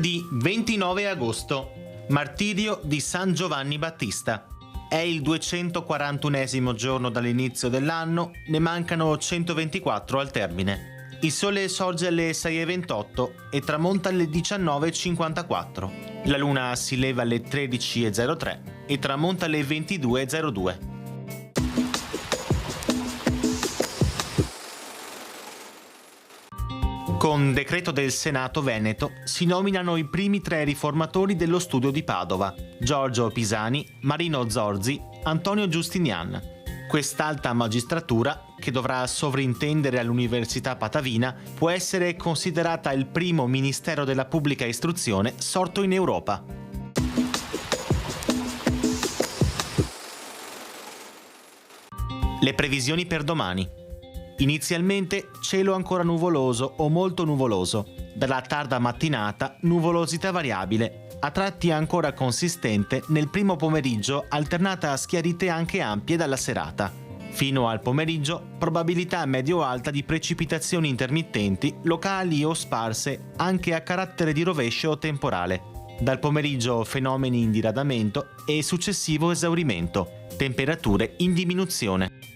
Martedì 29 agosto, martirio di San Giovanni Battista. È il 241esimo giorno dall'inizio dell'anno, ne mancano 124 al termine. Il sole sorge alle 6:28 e tramonta alle 19:54. La luna si leva alle 13:03 e tramonta alle 22:02. Con decreto del Senato Veneto si nominano i primi 3 riformatori dello studio di Padova: Giorgio Pisani, Marino Zorzi, Antonio Giustinian. Quest'alta magistratura, che dovrà sovrintendere all'Università Patavina, può essere considerata il primo ministero della pubblica istruzione sorto in Europa. Le previsioni per domani. Inizialmente cielo ancora nuvoloso o molto nuvoloso. Dalla tarda mattinata nuvolosità variabile, a tratti ancora consistente nel primo pomeriggio, alternata a schiarite anche ampie dalla serata. Fino al pomeriggio probabilità medio-alta di precipitazioni intermittenti, locali o sparse, anche a carattere di rovescio o temporale. Dal pomeriggio fenomeni in diradamento e successivo esaurimento. Temperature in diminuzione.